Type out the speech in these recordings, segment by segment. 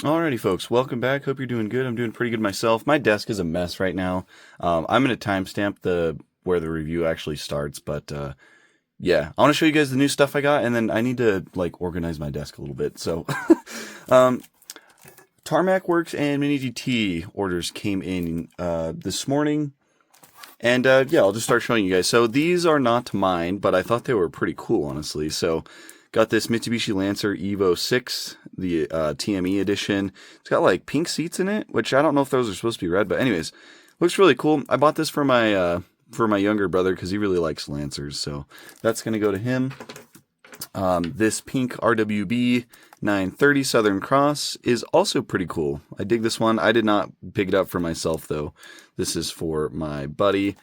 Alrighty, folks, welcome back. Hope you're doing good. I'm doing pretty good myself. My desk is a mess right now. I'm going to timestamp where the review actually starts, but yeah, I want to show you guys the new stuff I got, and then I need to organize my desk a little bit. So, Tarmac Works and Mini GT orders came in this morning, and yeah, I'll just start showing you guys. So these are not mine, but I thought they were pretty cool, honestly. So. Got this Mitsubishi Lancer Evo 6, the TME edition. It's got like pink seats in it, which I don't know if those are supposed to be red, but anyways, looks really cool. I bought this for my younger brother because he really likes Lancers, so that's gonna go to him. This pink RWB 930 Southern Cross is also pretty cool. I dig this one. I did not pick it up for myself though. This is for my buddy.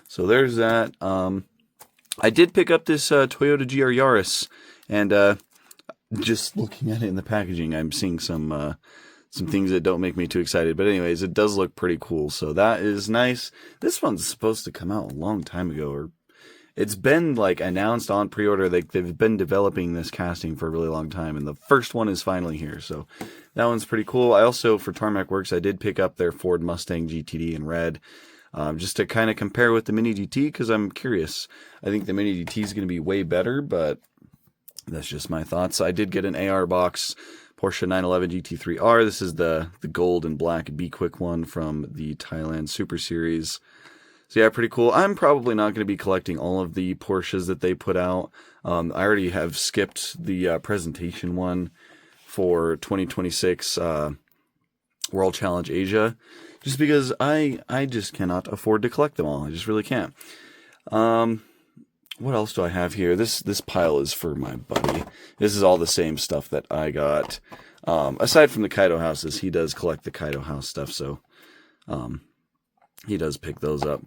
So there's that. I did pick up this Toyota GR Yaris. And just looking at it in the packaging, I'm seeing some things that don't make me too excited. But anyways, it does look pretty cool. So that is nice. This one's supposed to come out a long time ago, or it's been like announced on pre-order. They've been developing this casting for a really long time, and the first one is finally here. So that one's pretty cool. I also, for Tarmac Works, I did pick up their Ford Mustang GTD in red. Just to kind of compare with the Mini GT, because I'm curious. I think the Mini GT is going to be way better, but that's just my thoughts. I did get an AR box, Porsche 911 GT3R. This is the gold and black Be Quick one from the Thailand Super Series. So yeah, pretty cool. I'm probably not going to be collecting all of the Porsches that they put out. I already have skipped the presentation one for 2026 World Challenge Asia, just because I just cannot afford to collect them all. I just really can't. What else do I have here? This pile is for my buddy. This is all the same stuff that I got. Aside from the Kaido houses, he does collect the Kaido house stuff, so he does pick those up.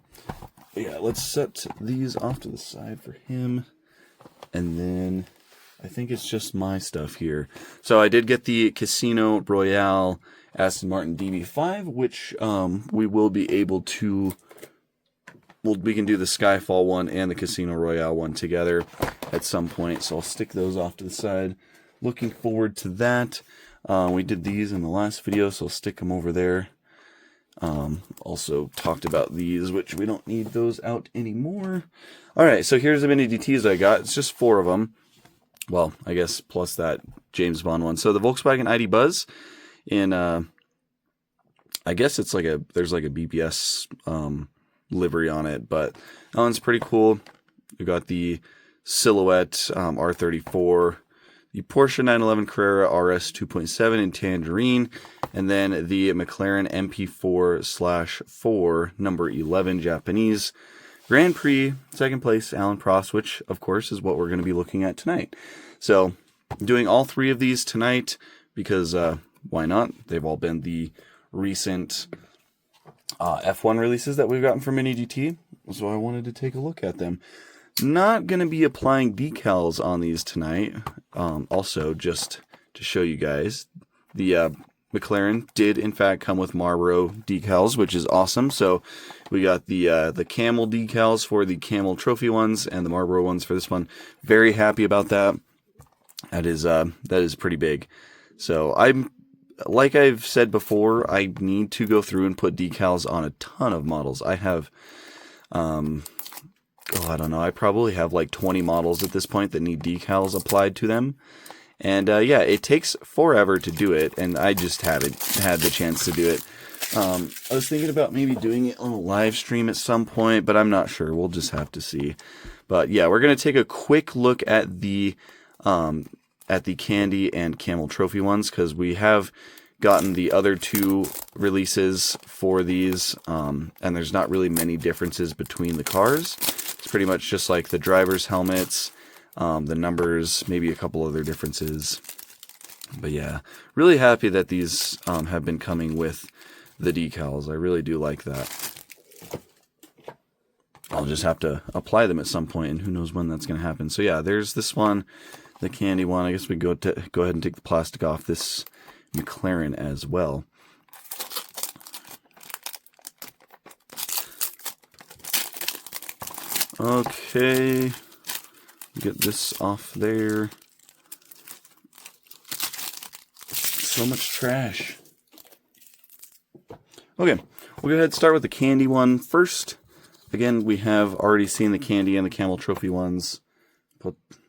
But yeah, let's set these off to the side for him. And then I think it's just my stuff here. So I did get the Casino Royale Aston Martin DB5, which we will be able to... Well, we can do the Skyfall one and the Casino Royale one together at some point, so I'll stick those off to the side. Looking forward to that. We did these in the last video, so I'll stick them over there. Also talked about these, which we don't need those out anymore. Alright, so here's the Mini GTs I got. It's just 4 of them. Well, I guess plus that James Bond one. So the Volkswagen ID Buzz in, I guess it's like there's like a BBS, livery on it, but that one's pretty cool. We got the Silhouette R34, the Porsche 911 Carrera RS 2.7 in Tangerine, and then the McLaren MP4/4 number 11 Japanese Grand Prix, second place, Alain Prost, which of course is what we're going to be looking at tonight. So doing all 3 of these tonight because why not? They've all been the recent F1 releases that we've gotten from Mini GT, so I wanted to take a look at them. Not going to be applying decals on these tonight. Also, just to show you guys, the McLaren did in fact come with Marlboro decals, which is awesome. So we got the Camel decals for the Camel Trophy ones and the Marlboro ones for this one. Very happy about that. That is pretty big. So like I've said before, I need to go through and put decals on a ton of models. I have, I don't know, I probably have like 20 models at this point that need decals applied to them. And yeah, it takes forever to do it, and I just haven't had the chance to do it. I was thinking about maybe doing it on a live stream at some point, but I'm not sure. We'll just have to see. But yeah, we're going to take a quick look at the Candy and Camel Trophy ones, because we have gotten the other 2 releases for these, and there's not really many differences between the cars. It's pretty much just like the driver's helmets, the numbers, maybe a couple other differences. But yeah, really happy that these have been coming with the decals. I really do like that. I'll just have to apply them at some point, and who knows when that's going to happen. So yeah, there's this one. The Candy one. I guess we go ahead and take the plastic off this McLaren as well. Okay, get this off there. So much trash. Okay, we'll go ahead and start with the candy one first. Again, we have already seen the candy and the camel trophy ones.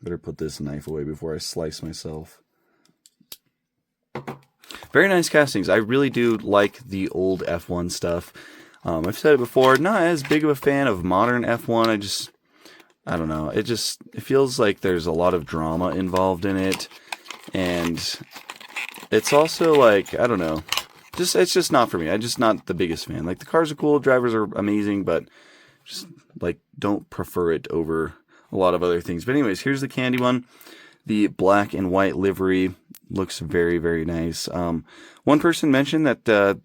Better put this knife away before I slice myself. Very nice castings. I really do like the old F1 stuff. I've said it before, not as big of a fan of modern F1. I don't know. It feels like there's a lot of drama involved in it. And it's also like, I don't know. It's just not for me. I'm just not the biggest fan. Like, the cars are cool, drivers are amazing, but just, like, don't prefer it over a lot of other things. But anyways, here's the candy one. The black and white livery looks very, very nice. One person mentioned that the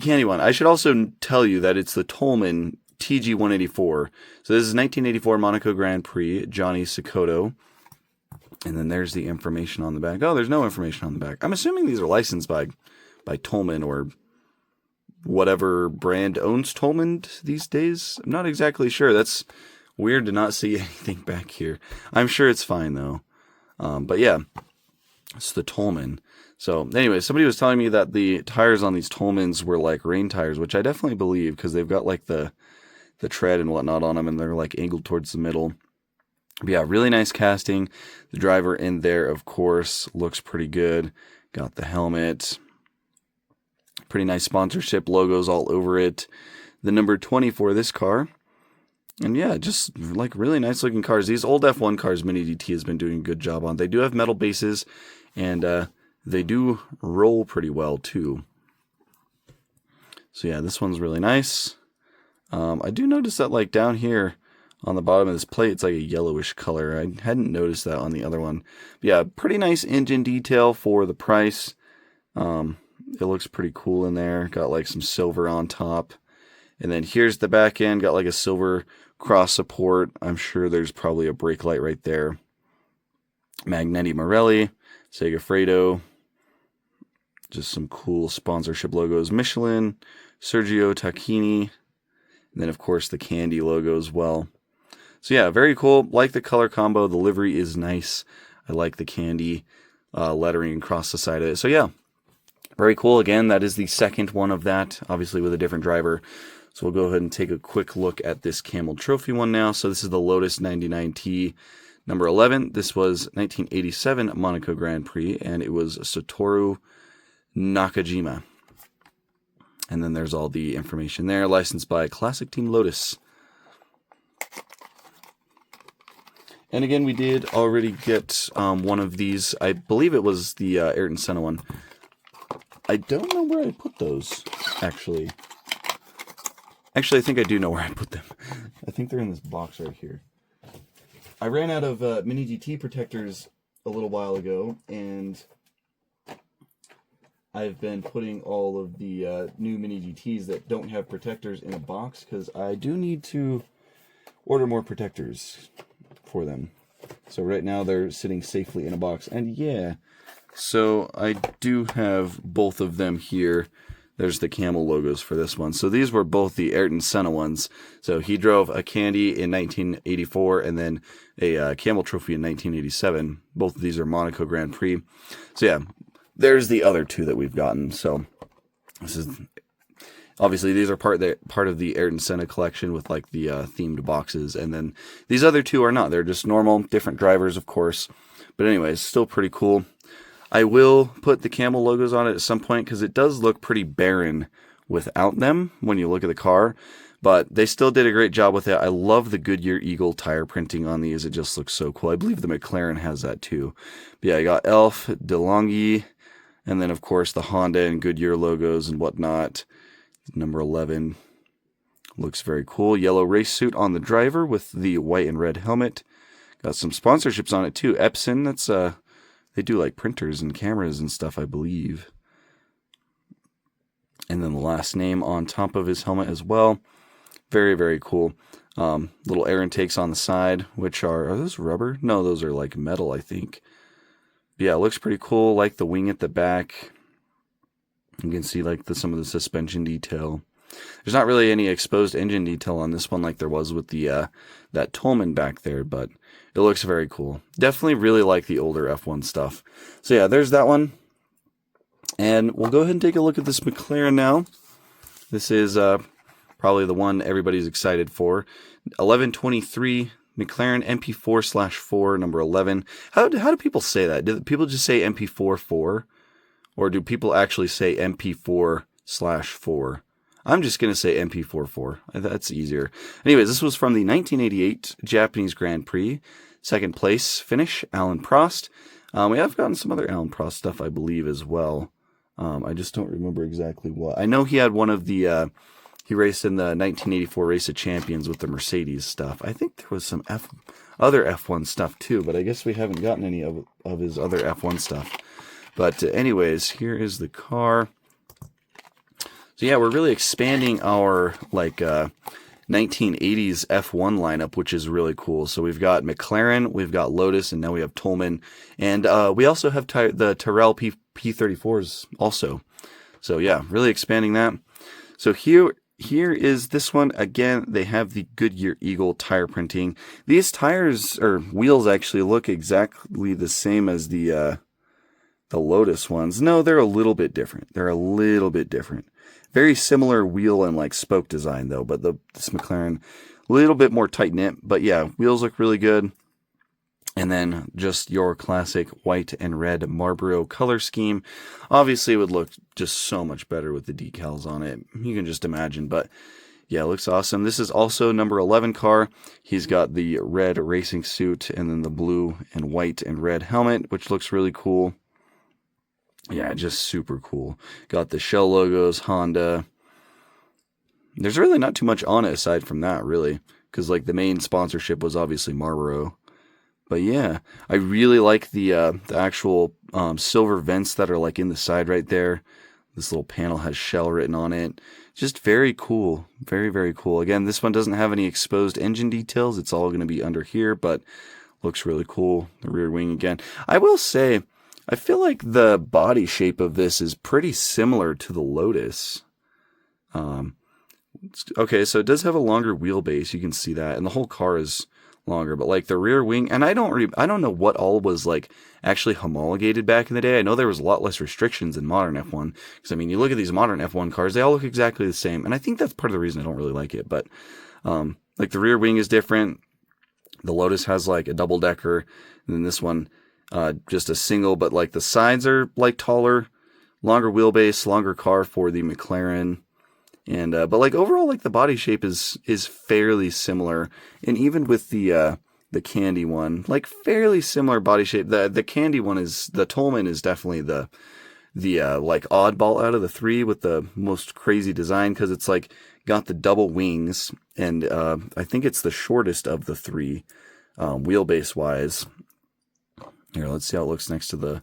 candy one. I should also tell you that it's the Toleman TG184. So this is 1984 Monaco Grand Prix, Johnny Cecotto. And then there's the information on the back. Oh, there's no information on the back. I'm assuming these are licensed by Toleman or whatever brand owns Toleman these days. I'm not exactly sure. That's weird to not see anything back here. I'm sure it's fine, though. But yeah, it's the Toleman. So anyway, somebody was telling me that the tires on these Tolemans were like rain tires, which I definitely believe because they've got like the tread and whatnot on them, and they're like angled towards the middle. But yeah, really nice casting. The driver in there, of course, looks pretty good. Got the helmet. Pretty nice sponsorship logos all over it. The number 20 for this car. And yeah, just like really nice looking cars. These old F1 cars, Mini DT has been doing a good job on. They do have metal bases, and they do roll pretty well too. So yeah, this one's really nice. I do notice that like down here, on the bottom of this plate, it's like a yellowish color. I hadn't noticed that on the other one. But yeah, pretty nice engine detail for the price. It looks pretty cool in there. Got like some silver on top. And then here's the back end. Got like a silver cross support. I'm sure there's probably a brake light right there. Magneti Marelli, Segafredo. Just some cool sponsorship logos. Michelin, Sergio Tacchini. And then, of course, the candy logo as well. So yeah, very cool. Like the color combo. The livery is nice. I like the candy lettering across the side of it. So yeah, very cool. Again, that is the second one of that, obviously with a different driver. So we'll go ahead and take a quick look at this Camel Trophy one now. So this is the Lotus 99T number 11. This was 1987 Monaco Grand Prix, and it was Satoru Nakajima. And then there's all the information there. Licensed by Classic Team Lotus. And again, we did already get one of these. I believe it was the Ayrton Senna one. I don't know where I put those, actually. Actually, I think I do know where I put them. I think they're in this box right here. I ran out of Mini GT protectors a little while ago, and I've been putting all of the new Mini GTs that don't have protectors in a box, because I do need to order more protectors for them. So right now they're sitting safely in a box, and yeah, so I do have both of them here. There's the camel logos for this one. So these were both the Ayrton Senna ones. So he drove a Candy in 1984 and then a Camel Trophy in 1987. Both of these are Monaco Grand Prix. So yeah, there's the other two that we've gotten. So this is obviously these are part of the Ayrton Senna collection with like the themed boxes, and then these other two are not. They're just normal, different drivers, of course. But anyways, still pretty cool. I will put the camel logos on it at some point because it does look pretty barren without them when you look at the car. But they still did a great job with it. I love the Goodyear Eagle tire printing on these. It just looks so cool. I believe the McLaren has that too. But yeah, I got Elf, DeLonghi, and then of course the Honda and Goodyear logos and whatnot. Number 11 looks very cool. Yellow race suit on the driver with the white and red helmet. Got some sponsorships on it too. Epson, that's they do like printers and cameras and stuff, I believe. And then the last name on top of his helmet as well. Very, very cool. Little air intakes on the side, which are those rubber? No, those are like metal, I think. But yeah, it looks pretty cool. Like the wing at the back. You can see like some of the suspension detail. There's not really any exposed engine detail on this one like there was with the that Toleman back there, but it looks very cool. Definitely really like the older F1 stuff. So yeah, there's that one. And we'll go ahead and take a look at this McLaren now. This is probably the one everybody's excited for. 1123 McLaren MP4/4, number 11. How do people say that? Do people just say MP4/4? Or do people actually say MP4/4? I'm just going to say MP44. That's easier. Anyways, this was from the 1988 Japanese Grand Prix. Second place finish, Alain Prost. We have gotten some other Alain Prost stuff, I believe, as well. I just don't remember exactly what. I know he had one of the... he raced in the 1984 Race of Champions with the Mercedes stuff. I think there was some other F1 stuff too, but I guess we haven't gotten any of his other F1 stuff. But anyways, here is the car. So yeah, we're really expanding our 1980s F1 lineup, which is really cool. So we've got McLaren, we've got Lotus, and now we have Toleman. And we also have the Tyrrell P34s also. So yeah, really expanding that. So here is this one. Again, they have the Goodyear Eagle tire printing. These tires, or wheels, actually look exactly the same as the Lotus ones. No, they're a little bit different. Very similar wheel and spoke design though, but this McLaren, a little bit more tight-knit. But yeah, wheels look really good. And then just your classic white and red Marlboro color scheme. Obviously, it would look just so much better with the decals on it. You can just imagine. But yeah, it looks awesome. This is also number 11 car. He's got the red racing suit and then the blue and white and red helmet, which looks really cool. Yeah, just super cool. Got the Shell logos, Honda. There's really not too much on it aside from that, really. Because the main sponsorship was obviously Marlboro. But yeah, I really like the actual silver vents that are in the side right there. This little panel has Shell written on it. Just very cool. Very, very cool. Again, this one doesn't have any exposed engine details. It's all going to be under here, but looks really cool. The rear wing again. I will say, I feel like the body shape of this is pretty similar to the Lotus. Okay, so it does have a longer wheelbase. You can see that, and the whole car is longer. But the rear wing, and I don't know what all was actually homologated back in the day. I know there was a lot less restrictions in modern F1. Because I mean, you look at these modern F1 cars, they all look exactly the same, and I think that's part of the reason I don't really like it. But the rear wing is different. The Lotus has a double decker, and then this one. Just a single, but the sides are taller, longer wheelbase, longer car for the McLaren, and but overall the body shape is fairly similar, and even with the Candy one, fairly similar body shape. The Candy one the Toleman is definitely the oddball out of the three with the most crazy design because it's got the double wings, and I think it's the shortest of the three wheelbase wise. Here, let's see how it looks next to the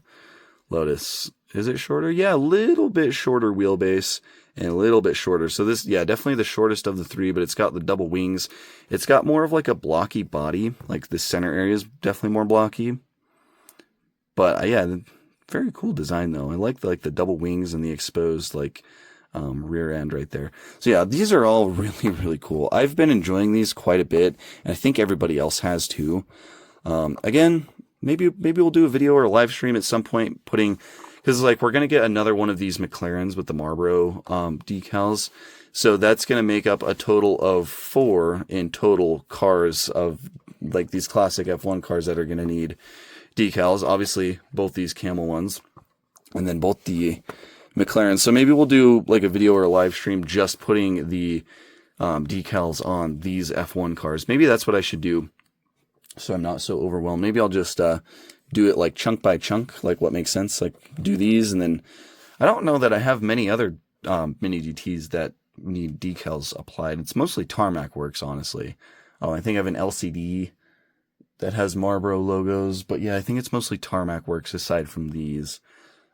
Lotus. Is it shorter? Yeah, a little bit shorter wheelbase and a little bit shorter. So this, yeah, definitely the shortest of the three, but it's got the double wings. It's got more of a blocky body. The center area is definitely more blocky. But yeah, very cool design though. I like the double wings and the exposed rear end right there. So yeah, these are all really, really cool. I've been enjoying these quite a bit, and I think everybody else has too. Again, maybe we'll do a video or a live stream at some point because we're going to get another one of these McLarens with the Marlboro decals. So that's going to make up a total of 4 in total cars of these classic F1 cars that are going to need decals. Obviously, both these camel ones and then both the McLarens. So maybe we'll do a video or a live stream just putting the decals on these F1 cars. Maybe that's what I should do. So I'm not so overwhelmed. Maybe I'll just do it chunk by chunk, what makes sense. Do these, and then I don't know that I have many other mini GTs that need decals applied. It's mostly Tarmac Works, honestly. I think I have an LCD that has Marlboro logos, but yeah, I think it's mostly Tarmac Works aside from these.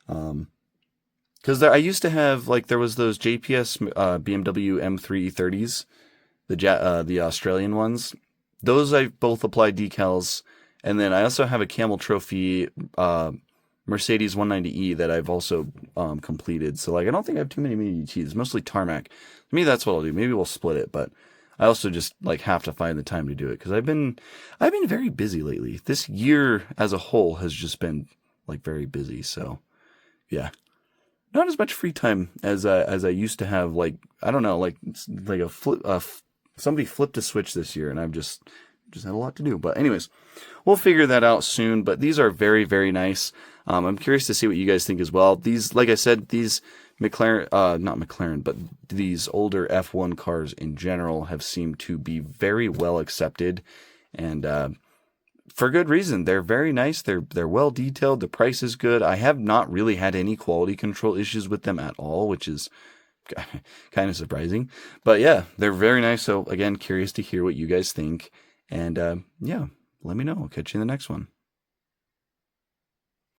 Because I used to have there was those JPS BMW M3 E30s, the Australian ones. Those I both applied decals, and then I also have a Camel Trophy Mercedes 190E that I've also completed. So, like, I don't think I have too many Mini GTs. Mostly tarmac. Maybe that's what I'll do. Maybe we'll split it, but I also just, like, have to find the time to do it because I've been very busy lately. This year as a whole has just been, like, very busy. So, yeah. Not as much free time as I used to have. Like, I don't know, like a flip. Somebody flipped a switch this year, and I've just had a lot to do. But anyways, we'll figure that out soon. But these are very, very nice. I'm curious to see what you guys think as well. These, like I said, these McLaren, not McLaren, but these older F1 cars in general have seemed to be very well accepted, and for good reason. They're very nice. They're well detailed. The price is good. I have not really had any quality control issues with them at all, which is kind of surprising. But yeah, they're very nice. So again, curious to hear what you guys think. And yeah, let me know. I'll catch you in the next one.